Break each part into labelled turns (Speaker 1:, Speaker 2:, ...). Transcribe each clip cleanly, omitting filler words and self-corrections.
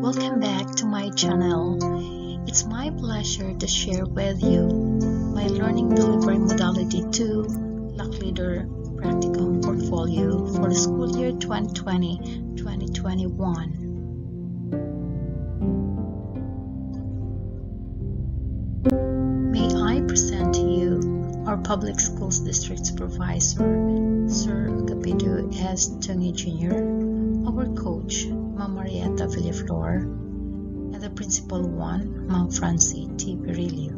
Speaker 1: Welcome back to my channel. It's my pleasure to share with you my Learning Delivery Modality 2 LAC Leader Practicum portfolio for the school year 2020-2021. May I present to you our Public Schools District Supervisor, Sir Capido S. Tungi Jr., our coach, Ma'am Marietta Villaflor, and the Principal 1, Ma'am Francie T. Perillo.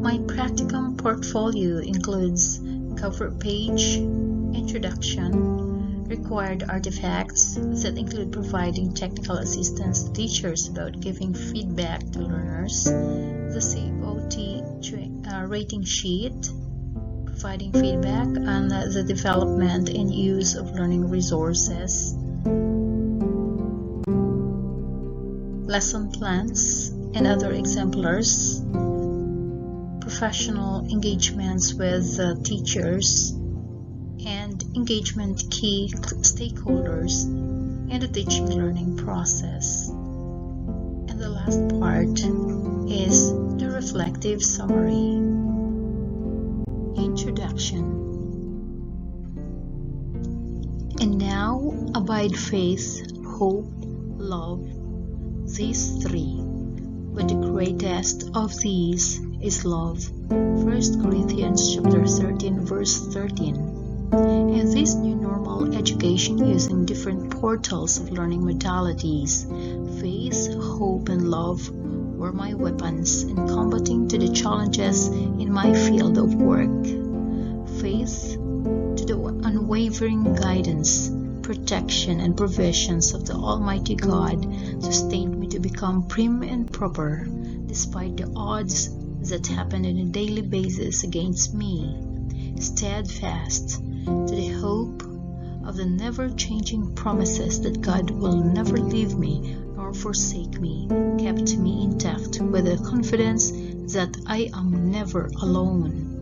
Speaker 1: My Practicum portfolio includes cover page, introduction, required artifacts that include providing technical assistance to teachers about giving feedback to learners, the COT rating sheet, providing feedback on the development and use of learning resources, lesson plans and other exemplars, professional engagements with teachers, and engagement key stakeholders in the teaching learning process. And the last part is the reflective summary. Introduction. And now abide faith, hope, love, these three, but the greatest of these is love. 1 Corinthians chapter 13 verse 13. In this new normal education using different portals of learning modalities, faith, hope, and love were my weapons in combating to the challenges in my field of work. Faith to the unwavering guidance, protection, and provisions of the Almighty God sustained me to become prim and proper despite the odds that happened on a daily basis against me. Steadfast to the hope of the never-changing promises that God will never leave me nor forsake me, kept me intact with the confidence that I am never alone.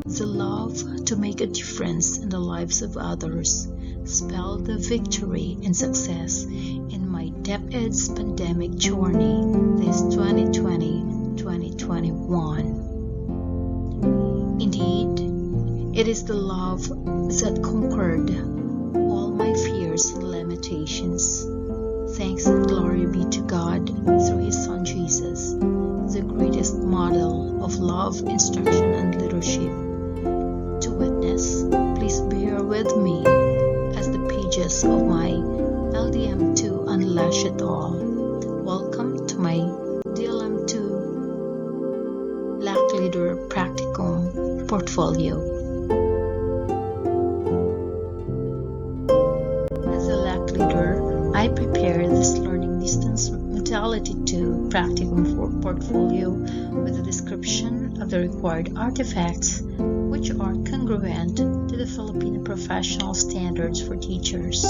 Speaker 1: The love to make a difference in the lives of others spelled the victory and success in my DepEd's pandemic journey this 2020-2021. Indeed, it is the love that conquered all my fears and limitations. Thanks and glory be to God through His Son Jesus, the greatest model of love, instruction, and leadership. To witness, please bear with me as the pages of my LDM2 unlash it all. Welcome to my DLM2 LAC Leader Practicum portfolio. I prepare this learning distance modality 2 practicum portfolio with a description of the required artifacts which are congruent to the Philippine professional standards for teachers.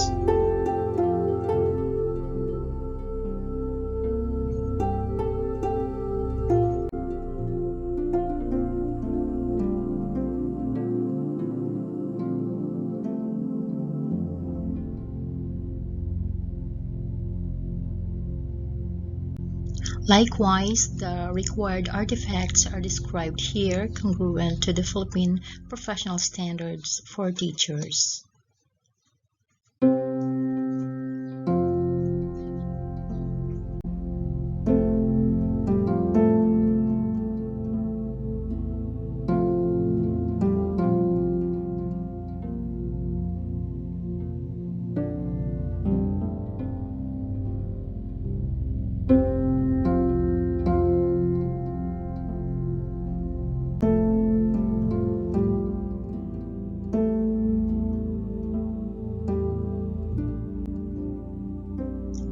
Speaker 1: Likewise, the required artifacts are described here congruent to the Philippine professional standards for teachers.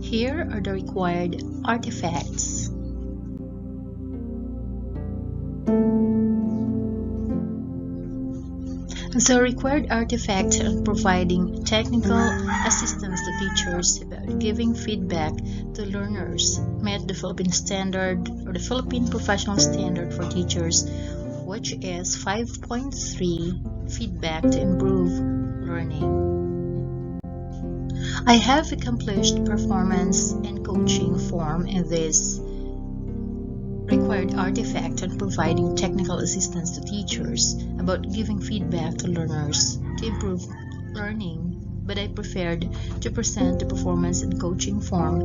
Speaker 1: Here are the required artifacts. The required artifacts are providing technical assistance to teachers about giving feedback to learners met the Philippine standard or the Philippine professional standard for teachers, which is 5.3 feedback to improve learning. I have accomplished performance and coaching form in this required artifact on providing technical assistance to teachers about giving feedback to learners to improve learning, but I preferred to present the performance and coaching form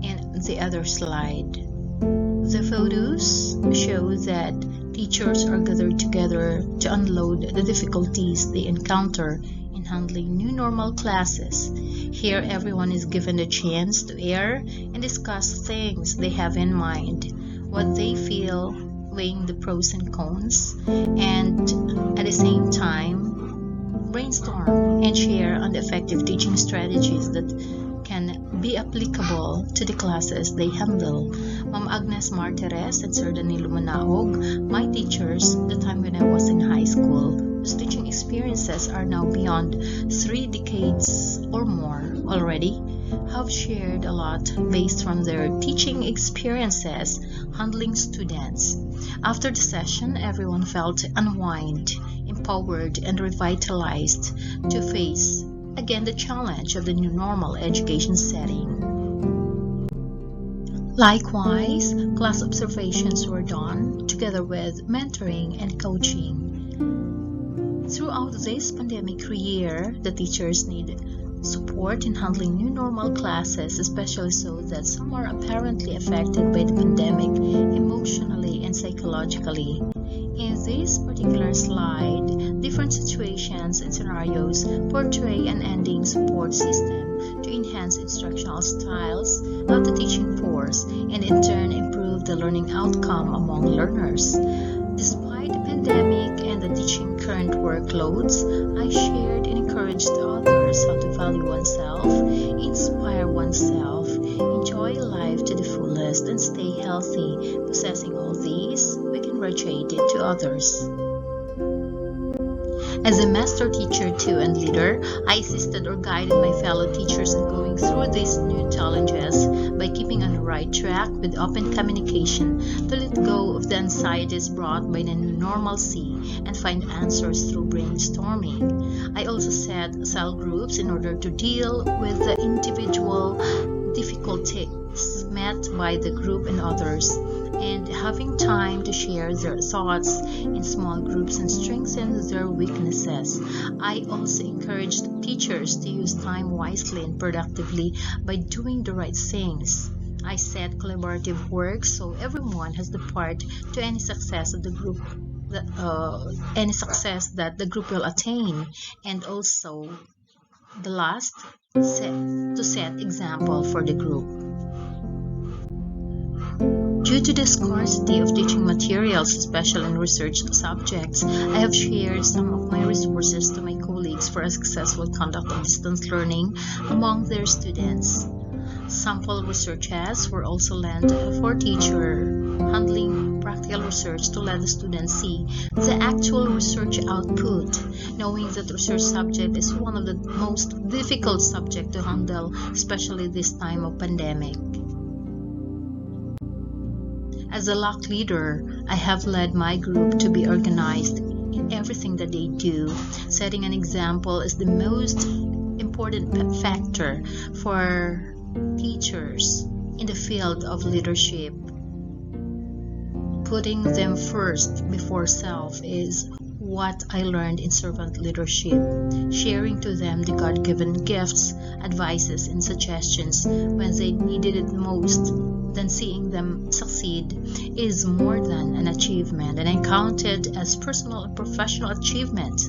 Speaker 1: in the other slide. The photos show that teachers are gathered together to unload the difficulties they encounter in handling new normal classes. Here, everyone is given a chance to air and discuss things they have in mind, what they feel, weighing the pros and cons, and at the same time, brainstorm and share on the effective teaching strategies that can be applicable to the classes they handle. Ma'am Agnes Martires and Sir Danilo Manaog, my teachers the time when I was in high school, whose teaching experiences are now beyond 3 decades or more already, have shared a lot based from their teaching experiences handling students. After the session, everyone felt unwind, empowered, and revitalized to face again the challenge of the new normal education setting. Likewise, class observations were done together with mentoring and coaching. Throughout this pandemic year, the teachers need support in handling new normal classes, especially so that some are apparently affected by the pandemic emotionally and psychologically. In this particular slide, different situations and scenarios portray an ending support system to enhance instructional styles of the teaching force and in turn improve the learning outcome among learners. Despite the pandemic and the teaching current workloads, I shared and encouraged others how to value oneself, inspire oneself, enjoy life to the fullest, and stay healthy. Possessing all these, we can radiate it to others. As a master teacher too and leader, I assisted or guided my fellow teachers in going through these new challenges by keeping on the right track with open communication to let go of the anxieties brought by the new normalcy and find answers through brainstorming. I also set cell groups in order to deal with the individual difficulties met by the group and others, and having time to share their thoughts in small groups and strengthen their weaknesses. I also encouraged teachers to use time wisely and productively by doing the right things. I set collaborative work so everyone has the part to any success of the group, any success that the group will attain, and also the last, to set example for the group. Due to the scarcity of teaching materials, especially in research subjects, I have shared some of my resources to my colleagues for a successful conduct of distance learning among their students. Sample researches were also lent for teacher handling practical research to let the students see the actual research output, knowing that research subject is one of the most difficult subject to handle, especially this time of pandemic. As a LAC leader, I have led my group to be organized in everything that they do. Setting an example is the most important factor for teachers in the field of leadership. Putting them first before self is what I learned in servant leadership. Sharing to them the God-given gifts, advices, and suggestions when they needed it most, then seeing them succeed is more than an achievement, and I count it as personal and professional achievement.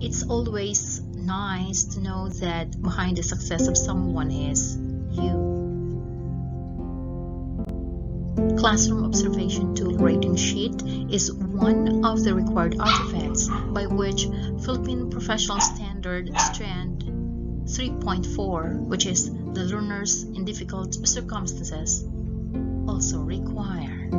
Speaker 1: It's always nice to know that behind the success of someone is you. Classroom observation tool rating sheet is one of the required artifacts by which Philippine Professional Standard Strand 3.4, which is the learners in difficult circumstances, also require.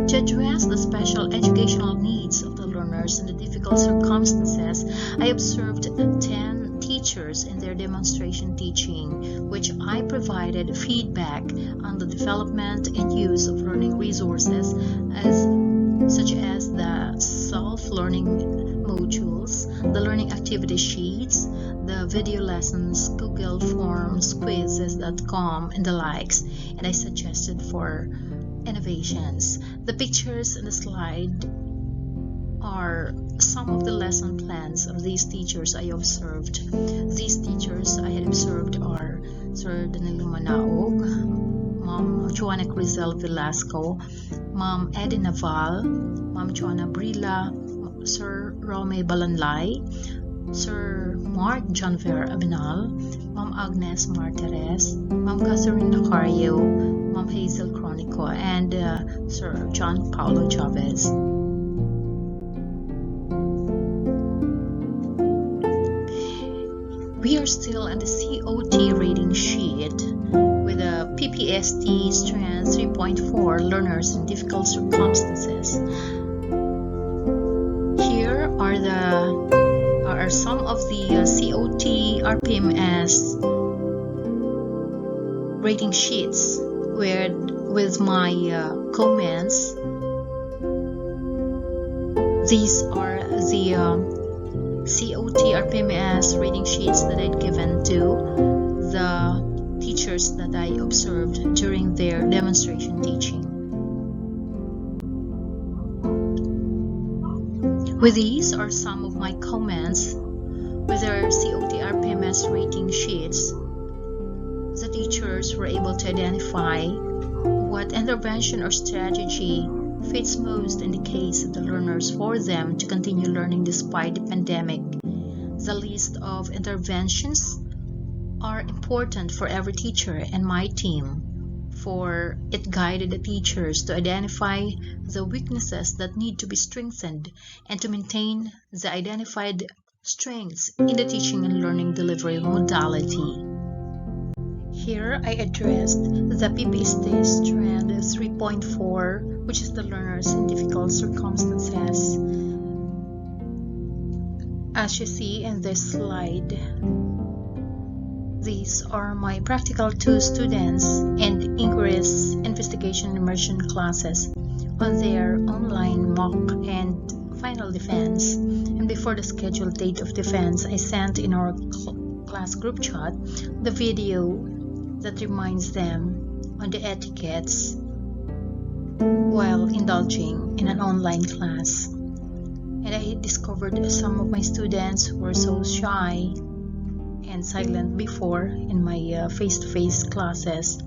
Speaker 1: To address the special educational needs of the learners in the difficult circumstances, I observed 10 teachers in their demonstration teaching, which I provided feedback on the development and use of learning resources such as the self-learning modules, the learning activities, activity sheets, the video lessons, Google Forms, quizzes.com, and the likes, and I suggested for innovations. The pictures in the slide are some of the lesson plans of these teachers I observed. These teachers I had observed are Sir Danilo Manaog, Ma'am Joanna Crizel Velasco, Ma'am Eddie Naval, Ma'am Joanna Brila, Sir Rome Balanlay, Sir Mark John Ver Abinal, Ma'am Agnes Martires, Ma'am Catherine Nacario, Ma'am Hazel Cronico, and Sir John Paulo Chavez. We are still on the COT rating sheet with a PPST Strand 3.4 Learners in Difficult Circumstances. Here are some of the COT RPMS rating sheets with my comments. These are the COT RPMS rating sheets that I'd given to the teachers that I observed during their demonstration teaching. With these are some of my comments with their COT RPMS rating sheets. The teachers were able to identify what intervention or strategy fits most in the case of the learners for them to continue learning despite the pandemic. The list of interventions are important for every teacher and my team, for it guided the teachers to identify the weaknesses that need to be strengthened and to maintain the identified strengths in the teaching and learning delivery modality. Here I addressed the PPST Strand 3.4, which is the learners in difficult circumstances. As you see in this slide, these are my Practical 2 students and Inquiries Investigation Immersion classes on their online mock and final defense. And before the scheduled date of defense, I sent in our class group chat the video that reminds them on the etiquettes while indulging in an online class. And I discovered some of my students were so shy and silent before in my face-to-face classes,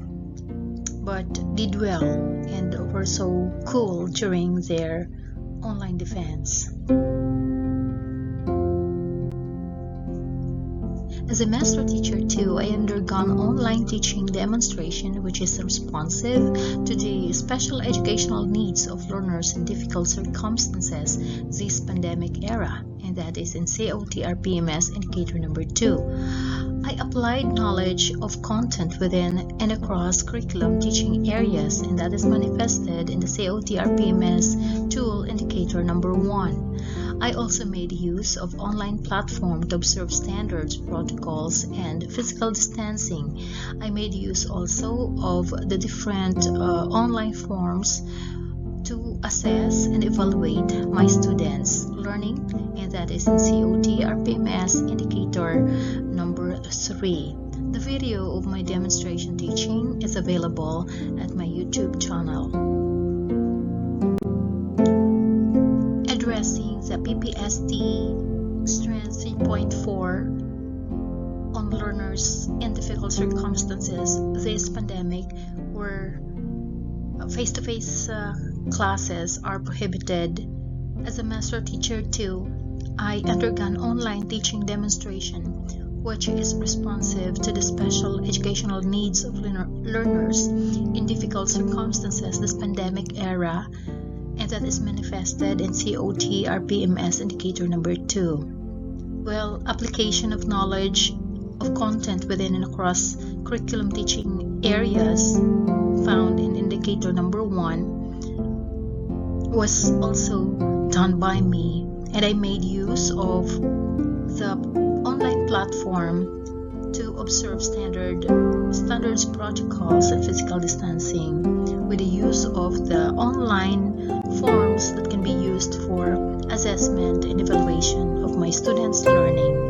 Speaker 1: but did well and were so cool during their online defense. As a master teacher too, I undergone online teaching demonstration which is responsive to the special educational needs of learners in difficult circumstances this pandemic era, and that is in COT RPMS indicator number 2. I applied knowledge of content within and across curriculum teaching areas, and that is manifested in the COT RPMS tool indicator number 1. I also made use of online platform to observe standards, protocols, and physical distancing. I made use also of the different online forms to assess and evaluate my students' learning, and that is in COT RPMS indicator number 3. The video of my demonstration teaching is available at my YouTube channel. Addressing the PPST Strand 3.4 on learners in difficult circumstances this pandemic, where face-to-face classes are prohibited. As a master teacher too, I undergone online teaching demonstration which is responsive to the special educational needs of learners in difficult circumstances this pandemic era, and that is manifested in COT RPMS indicator number 2. Well, application of knowledge of content within and across curriculum teaching areas found in indicator number 1 was also done by me, and I made use of the online platform to observe standards, protocols, and physical distancing with the use of the online forms that can be used for assessment and evaluation of my students' learning.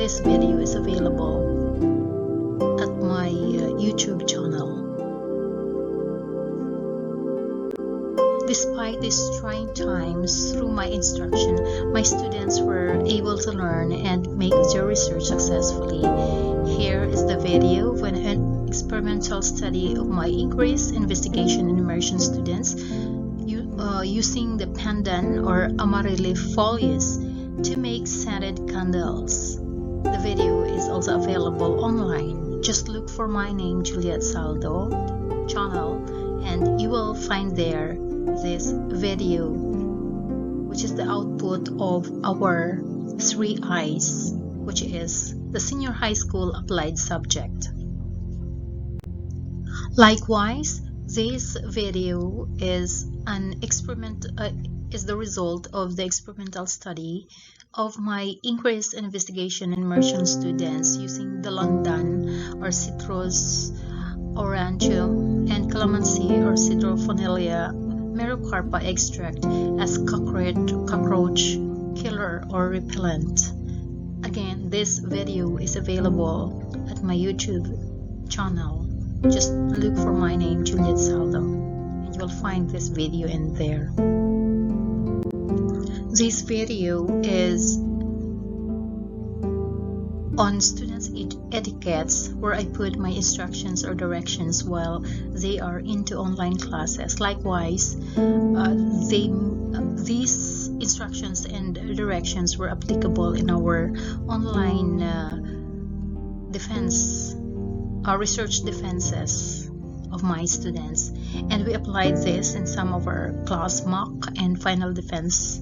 Speaker 1: this video is available at my YouTube channel. Despite these trying times, through my instruction, my students were able to learn and make their research successfully. Here is the video of an experimental study of my increased investigation and immersion students using the pandan or amaryllis foliage to make scented candles. The video is also available online. Just look for my name, Juliet Saldo channel, and you will find there this video, which is the output of our 3 I's, which is the senior high school applied subject. Likewise, this video is an experiment, is the result of the experimental study of my increased investigation and immersion students using the London or Citrus aurantium and calamansi or Citrophonelia merocarpa extract as cockroach killer or repellent. Again, this video is available at my YouTube channel. Just look for my name, Juliet Saldo, and you will find this video in there. This video is on students' etiquettes, where I put my instructions or directions while they are into online classes. Likewise, these instructions and directions were applicable in our online research defenses of my students, and we applied this in some of our class mock and final defense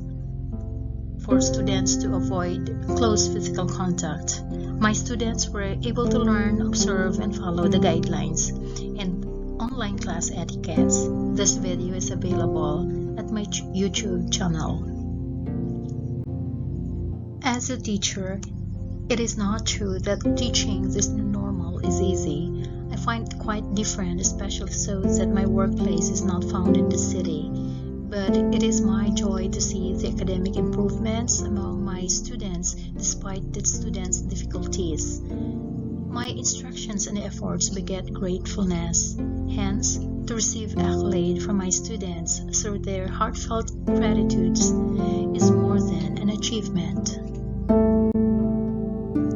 Speaker 1: for students to avoid close physical contact. My students were able to learn, observe, and follow the guidelines and online class etiquettes. This video is available at my YouTube channel. As a teacher, it is not true that teaching this new normal is easy. I find it quite different, especially so that my workplace is not found in the city. But it is my joy to see the academic improvements among my students despite the students' difficulties. My instructions and efforts beget gratefulness. Hence, to receive accolade from my students through their heartfelt gratitudes is more than an achievement.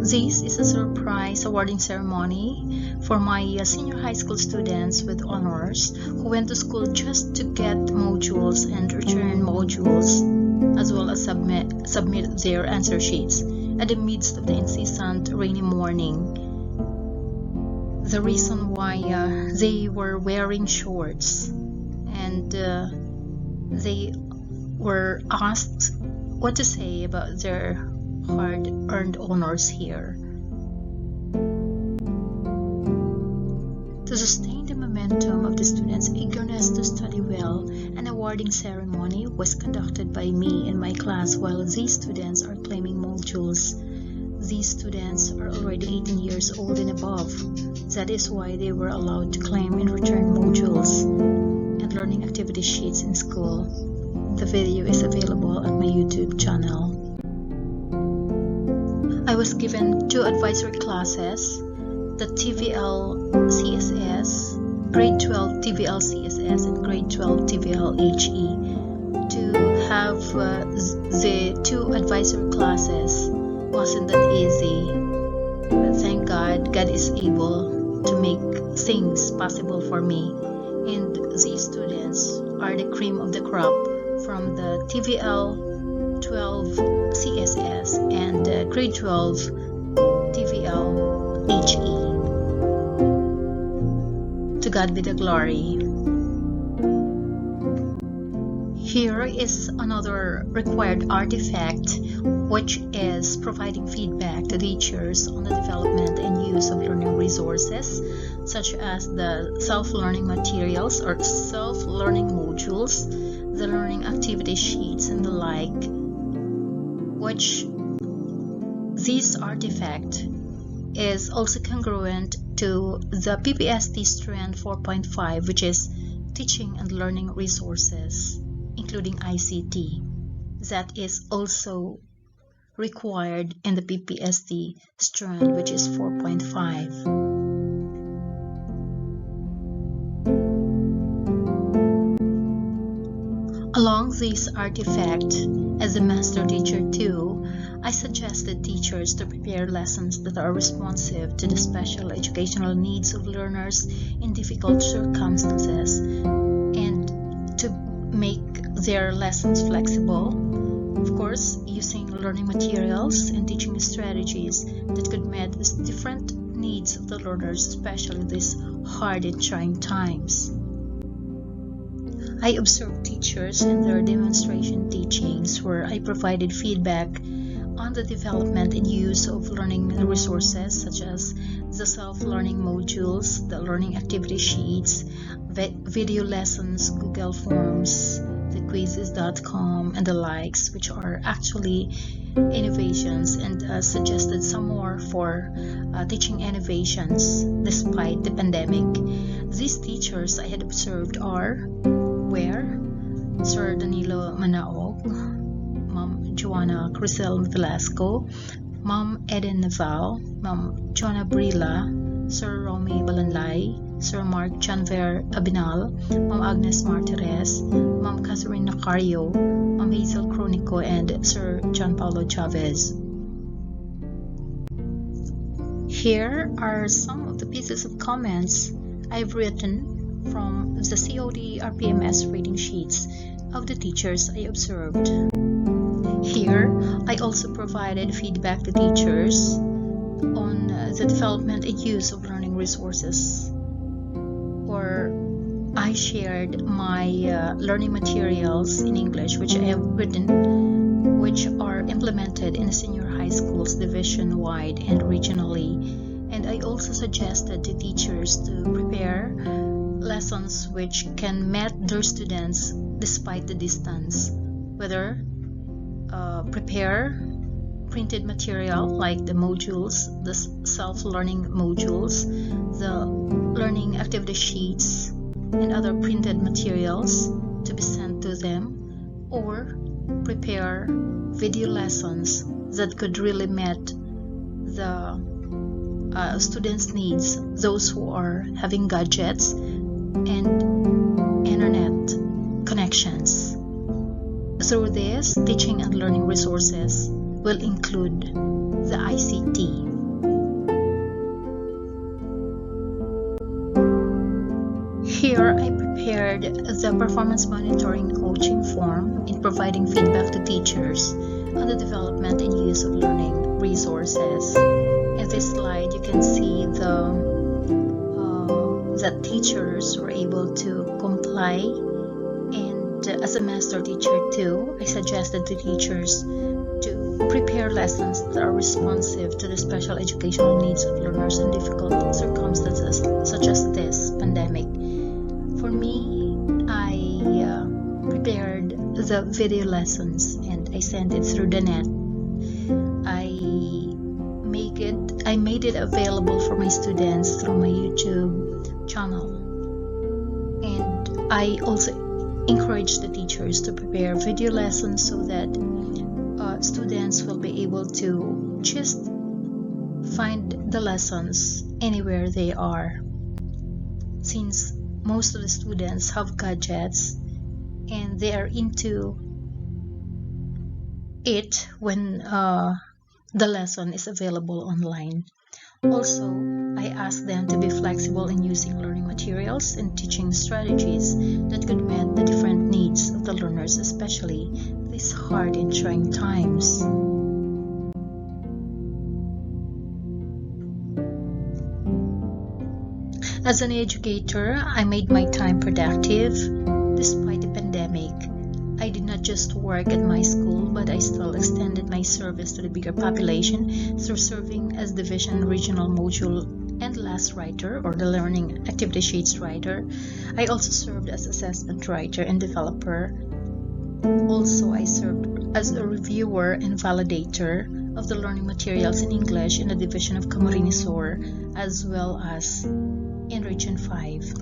Speaker 1: This is a surprise awarding ceremony for my senior high school students with honors who went to school just to get modules and return modules, as well as submit their answer sheets at the midst of the incessant rainy morning. The reason why they were wearing shorts, and they were asked what to say about their hard-earned honors here. To sustain the momentum of the students' eagerness to study well, an awarding ceremony was conducted by me and my class while these students are claiming modules. These students are already 18 years old and above. That is why they were allowed to claim and return modules and learning activity sheets in school. The video is available at my YouTube channel. I was given 2 advisory classes, the TVL CSS, grade 12 TVL CSS and grade 12 TVL HE. To have the 2 advisory classes wasn't that easy, but thank God, God is able to make things possible for me. And these students are the cream of the crop from the TVL 12 CSS and grade 12 TVL HE. To God be the glory. Here is another required artifact, which is providing feedback to teachers on the development and use of learning resources, such as the self-learning materials or self-learning modules, the learning activity sheets, and the like, which this artifact is also congruent to the PPST Strand 4.5, which is Teaching and Learning Resources, including ICT. That is also required in the PPST strand, which is 4.5. Along this artifact, as a master teacher too, I suggested teachers to prepare lessons that are responsive to the special educational needs of learners in difficult circumstances and to make their lessons flexible, of course, using learning materials and teaching strategies that could meet the different needs of the learners, especially these hard and trying times. I observed teachers in their demonstration teachings where I provided feedback on the development and use of learning resources such as the self-learning modules, the learning activity sheets, video lessons, Google Forms, the quizzes.com, and the likes, which are actually innovations, and suggested some more for teaching innovations despite the pandemic. These teachers I had observed are Sir Danilo Manaog, Ma'am Joanna Crisel Velasco, Ma'am Eden Naval, Ma'am Jonah Brilla, Sir Romy Balanlay, Sir Mark Janver Abinal, Ma'am Agnes Martires, Ma'am Catherine Nacario, Ma'am Hazel Cronico, and Sir John Paulo Chavez. Here are some of the pieces of comments I've written from the COD RPMS rating sheets of the teachers I observed. Here, I also provided feedback to teachers on the development and use of learning resources, or I shared my learning materials in English which I have written, which are implemented in the senior high schools division-wide and regionally, and I also suggested to teachers to prepare lessons which can meet their students despite the distance, whether prepare printed material like the modules, the self-learning modules, the learning activity sheets, and other printed materials to be sent to them, or prepare video lessons that could really meet the students' needs, those who are having gadgets and internet connections. Through this, teaching and learning resources will include the ICT. Here, I prepared the performance monitoring coaching form in providing feedback to teachers on the development and use of learning resources. In this slide, you can see that teachers were able to comply, and as a master teacher too, I suggested to teachers to prepare lessons that are responsive to the special educational needs of learners in difficult circumstances such as this pandemic. For me, I prepared the video lessons and I sent it through the net. I made it available for my students through my YouTube channel, and I also encourage the teachers to prepare video lessons so that students will be able to just find the lessons anywhere they are, since most of the students have gadgets and they are into it when the lesson is available online. Also, I asked them to be flexible in using learning materials and teaching strategies that could meet the different needs of the learners, especially these hard and trying times. As an educator, I made my time productive despite the pandemic. I did not just work at my school, but I still extended my service to the bigger population through serving as division regional module and LAS writer, or the learning activity sheets writer. I also served as assessment writer and developer. Also, I served as a reviewer and validator of the learning materials in English in the division of Camarines Sur, as well as in Region 5.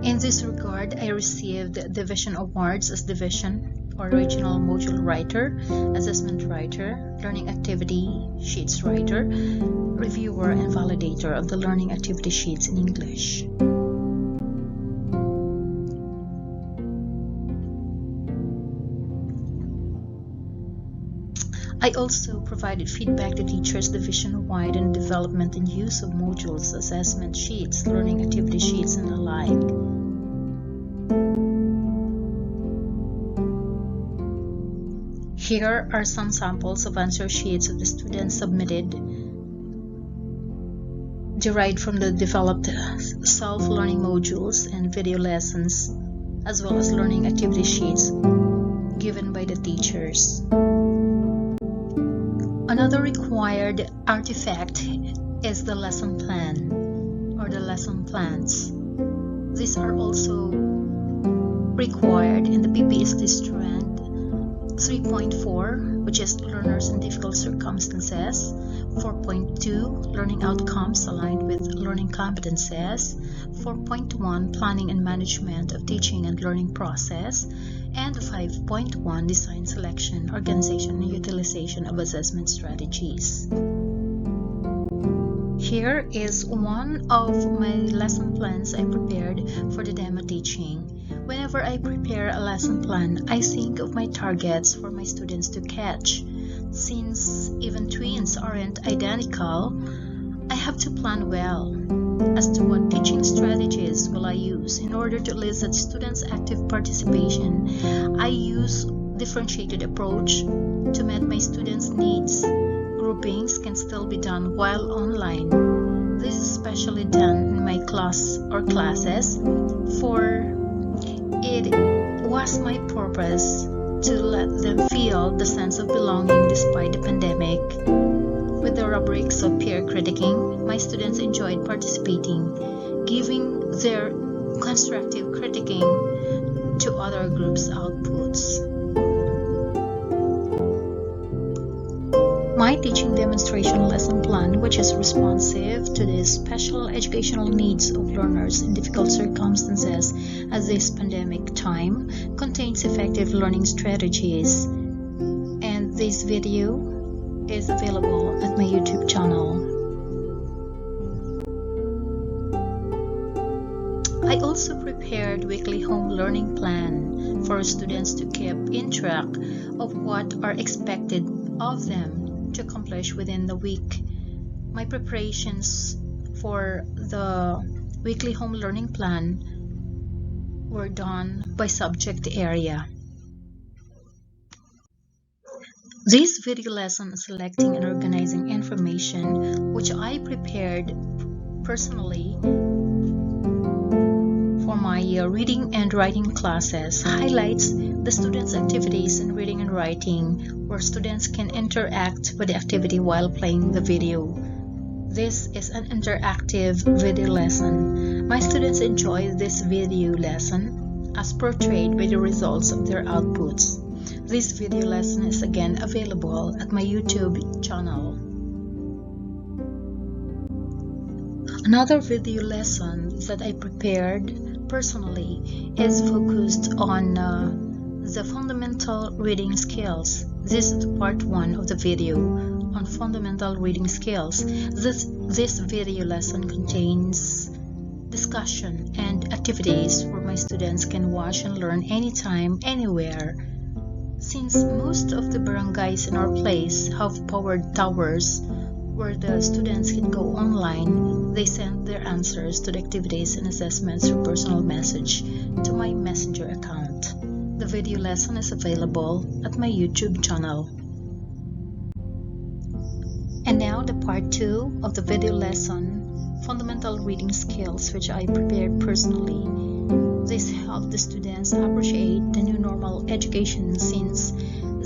Speaker 1: In this regard, I received Division Awards as Division or Regional Module Writer, Assessment Writer, Learning Activity Sheets Writer, Reviewer and Validator of the Learning Activity Sheets in English. I also provided feedback to teachers division-wide on development and use of modules, assessment sheets, learning activity sheets, and the like. Here are some samples of answer sheets that the students submitted, derived from the developed self-learning modules and video lessons, as well as learning activity sheets given by the teachers. Another required artifact is the lesson plan or the lesson plans. These are also required in the PPSD strand 3.4, which is learners in difficult circumstances, 4.2 learning outcomes aligned with learning competences, 4.1 planning and management of teaching and learning process, and 5.1 design, selection, organization, and utilization of assessment strategies. Here is one of my lesson plans I prepared for the demo teaching. Whenever I prepare a lesson plan, I think of my targets for my students to catch. Since even twins aren't identical, I have to plan well as to what teaching strategies will I use in order to elicit students' active participation. I use differentiated approach to meet my students' needs. Groupings can still be done while online. This is especially done in my class or classes, for it was my purpose to let them feel the sense of belonging despite the pandemic. With the rubrics of peer critiquing, my students enjoyed participating, giving their constructive critiquing to other groups' outputs. My teaching demonstration lesson plan, which is responsive to the special educational needs of learners in difficult circumstances at this pandemic time, contains effective learning strategies, and this video is available at my YouTube channel. I also prepared weekly home learning plan for students to keep in track of what are expected of them to accomplish within the week. My preparations for the weekly home learning plan were done by subject area. This video lesson is selecting and organizing information which I prepared personally for my reading and writing classes. Highlights the students' activities in reading and writing, where students can interact with the activity while playing the video. This is an interactive video lesson. My students enjoy this video lesson as portrayed by the results of their outputs. This video lesson is again available at my YouTube channel. Another video lesson that I prepared personally is focused on the fundamental reading skills. This is part 1 of the video on fundamental reading skills. This video lesson contains discussion and activities where my students can watch and learn anytime, anywhere. Since most of the barangays in our place have powered towers where the students can go online, they send their answers to the activities and assessments through personal message to my messenger account. The video lesson is available at my YouTube channel. And now the part 2 of the video lesson, fundamental reading skills, which I prepared personally. This helped the students appreciate the new normal education since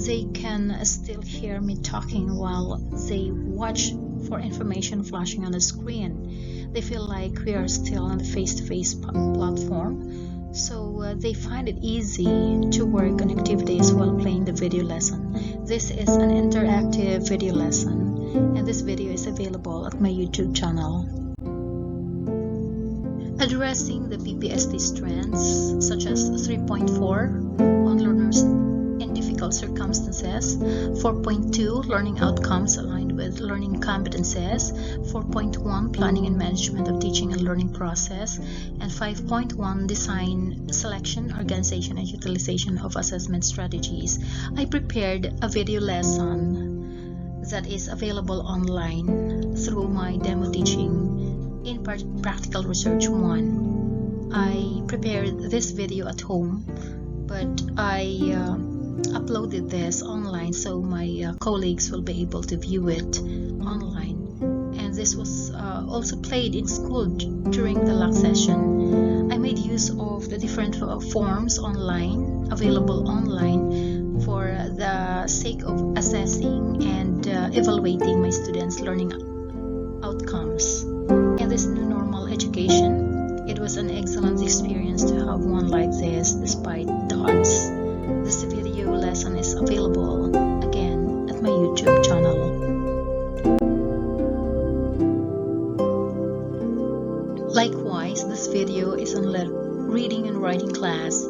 Speaker 1: they can still hear me talking while they watch for information flashing on the screen. They feel like we are still on the face-to-face platform, so they find it easy to work on activities while playing the video lesson. This is an interactive video lesson, and this video is available at my YouTube channel. addressing the PPSD strengths such as 3.4 on learners in difficult circumstances, 4.2 learning outcomes aligned with learning competences, 4.1 planning and management of teaching and learning process, and 5.1 design, selection, organization, and utilization of assessment strategies. I prepared a video lesson that is available online through my demo teaching in Practical Research 1. I prepared this video at home, but I uploaded this online so my colleagues will be able to view it online. And this was also played in school during the LAC session. I made use of the different forms online, available online, for the sake of assessing and evaluating my students' learning outcomes. In this new normal education, it was an excellent experience to have one like this despite the odds. This video lesson is available again at my YouTube channel. Likewise, this video is on reading and writing class.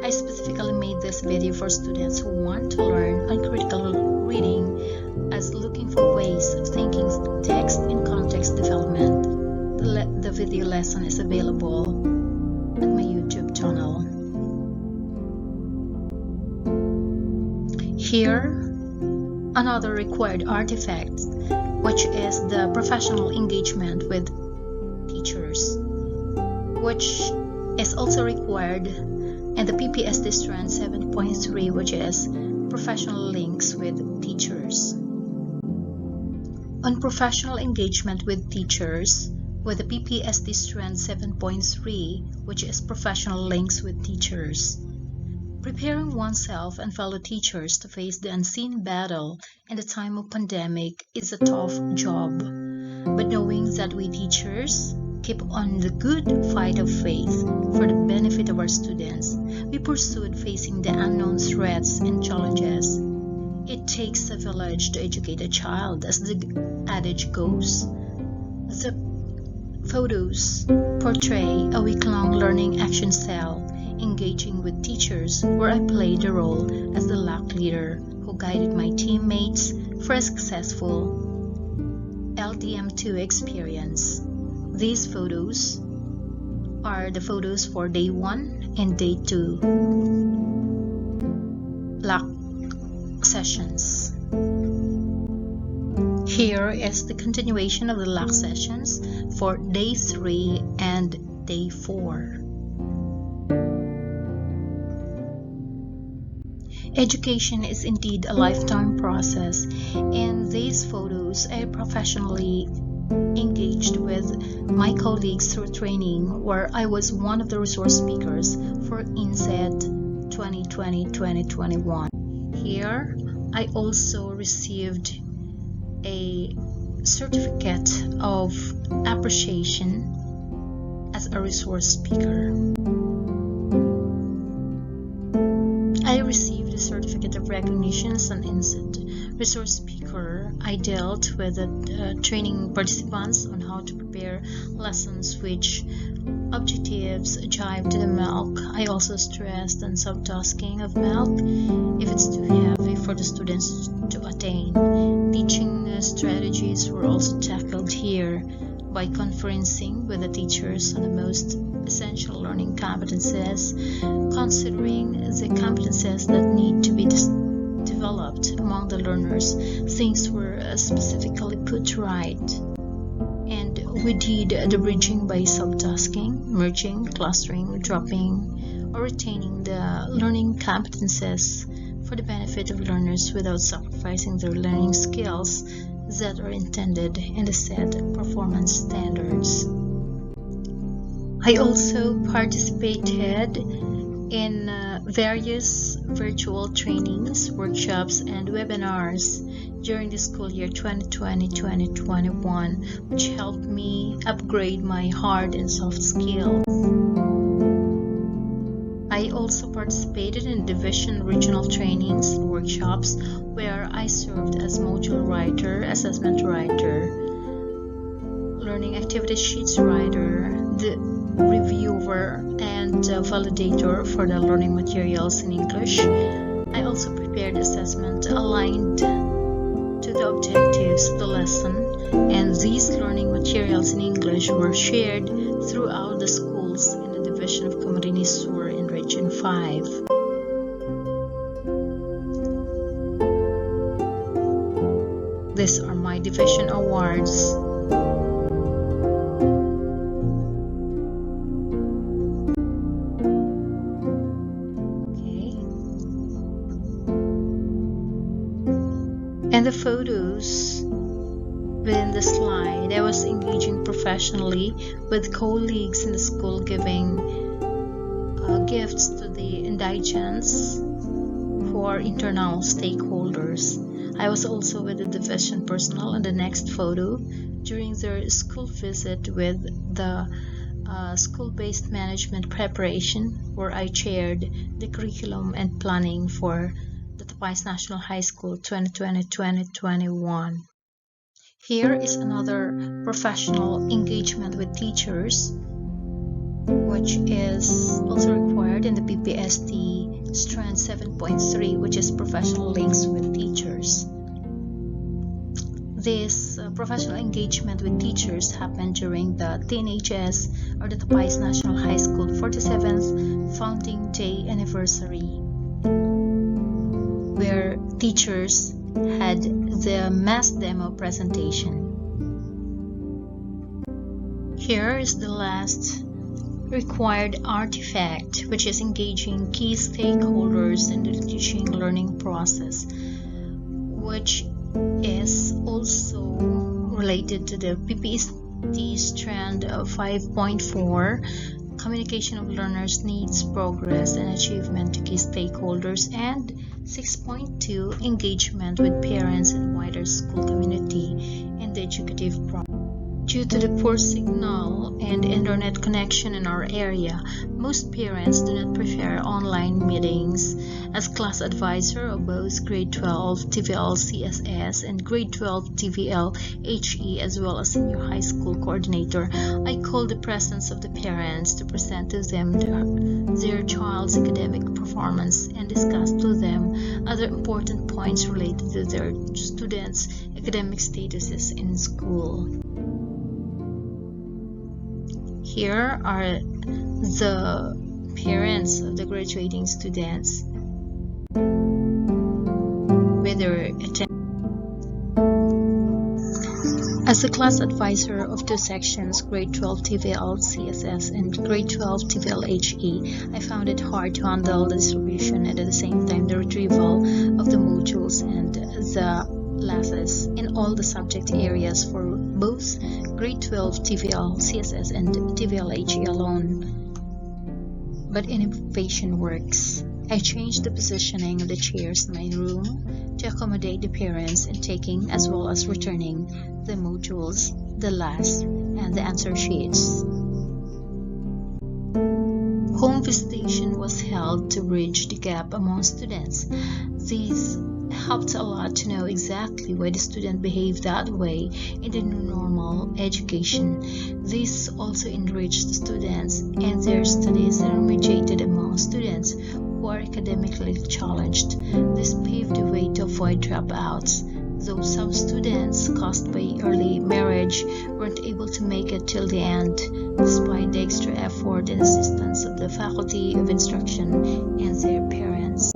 Speaker 1: I specifically made this video for students who want to learn uncritical reading as looking for ways of thinking text in context development. The video lesson is available at my YouTube channel. Here, another required artifact, which is the professional engagement with teachers, which is also required in the PPSD Strand 7.3, which is professional links with teachers. On professional engagement with teachers, with the PPSD Strand 7.3, which is professional links with teachers. Preparing oneself and fellow teachers to face the unseen battle in the time of pandemic is a tough job, but knowing that we teachers keep on the good fight of faith for the benefit of our students, we pursued facing the unknown threats and challenges. It takes a village to educate a child, as the adage goes. The photos portray a week-long learning action cell engaging with teachers, where I played the role as the LAC leader who guided my teammates for a successful LDM2 experience. These photos are the photos for day 1 and day 2 LAC sessions. Here is the continuation of the LAC sessions for day 3 and day 4. Education is indeed a lifetime process. In these photos, I professionally engaged with my colleagues through training, where I was one of the resource speakers for INSET 2020-2021. Here, I also received a certificate of appreciation as a resource speaker. I received a certificate of recognition as an INSET resource speaker. I dealt with training participants on how to prepare lessons which objectives jive to the milk. I also stressed on subtasking of milk if it's too heavy for the students to attain. Teaching strategies were also tackled here by conferencing with the teachers on the most essential learning competences, considering the competences that need to be developed among the learners. Things were specifically put right. And we did the bridging by subtasking, merging, clustering, dropping, or retaining the learning competences for the benefit of learners without sacrificing their learning skills that are intended in the set performance standards. I also participated in various virtual trainings, workshops, and webinars during the school year 2020-2021, which helped me upgrade my hard and soft skills. I also participated in division regional trainings and workshops where I served as module writer, assessment writer, learning activity sheets writer, the reviewer and validator for the learning materials in English. I also prepared assessment aligned to the objectives of the lesson, and these learning materials in English were shared throughout the schools in the Division of Camarines Sur in Region 5. These are my division awards. And the photos within the slide, I was engaging professionally with colleagues in the school, giving gifts to the indigents who are internal stakeholders. I was also with the division personnel in the next photo during their school visit with the school-based management preparation, where I chaired the curriculum and planning for the Tapay's National High School 2020-2021. Here is another professional engagement with teachers, which is also required in the PPST Strand 7.3, which is professional links with teachers. This professional engagement with teachers happened during the TNHS, or the Tapay's National High School 47th Founding Day anniversary, where teachers had the mass demo presentation. Here is the last required artifact, which is engaging key stakeholders in the teaching learning process, which is also related to the PPST Strand 5.4, communication of learners' needs, progress, and achievement to key stakeholders, and 6.2, engagement with parents and wider school community in the educative process. Due to the poor signal and internet connection in our area, most parents do not prefer online meetings. As class advisor of both grade 12 TVL CSS and grade 12 TVL HE, as well as senior high school coordinator, I called the presence of the parents to present to them their child's academic performance and discuss to them other important points related to their students' academic statuses in school. Here are the parents of the graduating students with their attendance. As the class advisor of two sections, grade 12 TVL CSS and grade 12 TVL HE, I found it hard to handle the distribution and at the same time the retrieval of the modules and the classes in all the subject areas for both grade 12 TVL CSS and TVL HE alone. But innovation works. I changed the positioning of the chairs in my room to accommodate the parents in taking as well as returning the modules, the LAS, and the answer sheets. Home visitation was held to bridge the gap among students. These helped a lot to know exactly why the student behaved that way in the new normal education. This also enriched the students and their studies and remediated among students who are academically challenged. This paved the way to avoid dropouts, though some students caused by early marriage weren't able to make it till the end, despite the extra effort and assistance of the faculty of instruction and their parents.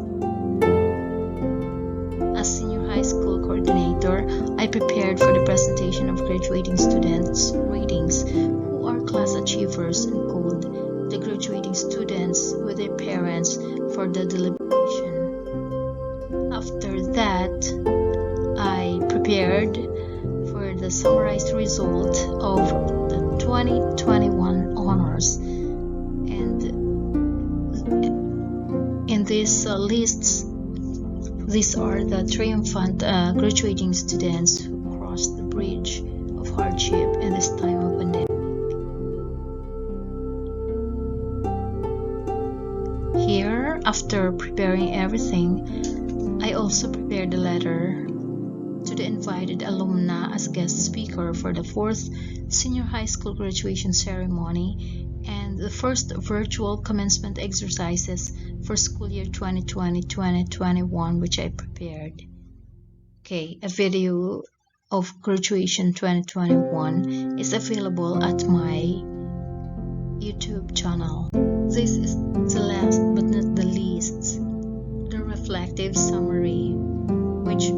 Speaker 1: As senior high school coordinator, I prepared for the presentation of graduating students' ratings who are class achievers and called the graduating students with their parents for the deliberation. After that, I prepared for the summarized result of the 2021 honors, and in these lists, these are the triumphant graduating students who crossed the bridge of hardship in this time of pandemic. Here, after preparing everything, I also prepared a letter to the invited alumna as guest speaker for the 4th senior high school graduation ceremony, and and the first virtual commencement exercises for school year 2020-2021, which I prepared. Okay, a video of graduation 2021 is available at my YouTube channel. This is the last but not the least, the reflective summary, which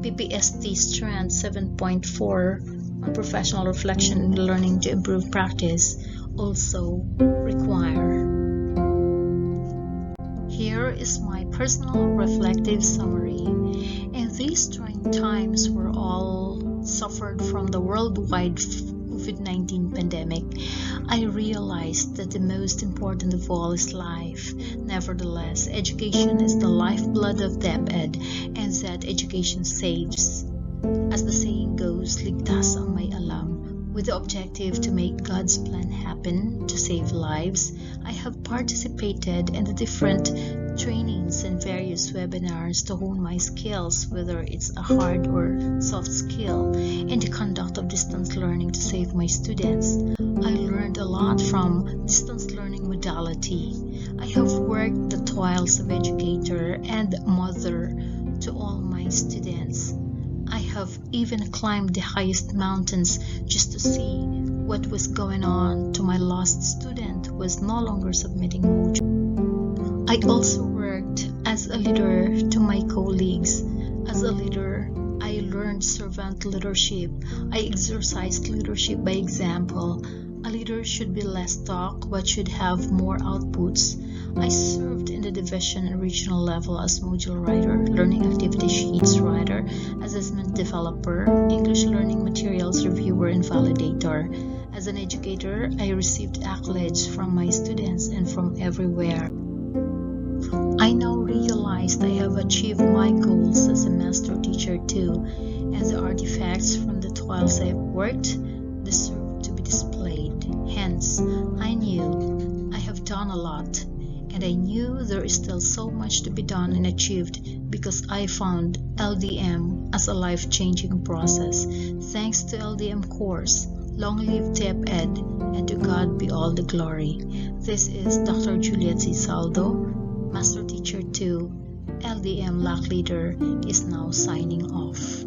Speaker 1: PPST Strand 7.4 on professional reflection and learning to improve practice also require. Here is my personal reflective summary. In these trying times where all suffered from the worldwide COVID-19 pandemic, I realized that the most important of all is life. Nevertheless, education is the lifeblood of DepEd, and that education saves. As the saying goes, ligtas ang may alam. With the objective to make God's plan happen, to save lives, I have participated in the different trainings and various webinars to hone my skills, whether it's a hard or soft skill, in the conduct of distance learning to save my students. I learned a lot from distance learning modality. I have worked the toils of educator and mother to all my students. I have even climbed the highest mountains just to see what was going on to my lost student who was no longer submitting modules. I also worked as a leader to my colleagues. As a leader, I learned servant leadership. I exercised leadership by example. A leader should be less talk but should have more outputs. I served in the division and regional level as module writer, learning activity sheets writer, assessment developer, English learning materials reviewer and validator. As an educator, I received accolades from my students and from everywhere. I now realized I have achieved my goals as a master teacher too, and the artifacts from the toils I've worked deserve to be displayed. Hence, I knew I have done a lot, and I knew there is still so much to be done and achieved because I found LDM as a life-changing process. Thanks to LDM course, long live DepEd, and to God be all the glory. This is Dr. Juliet Saldo, Master Teacher 2, LDM LAC Leader, is now signing off.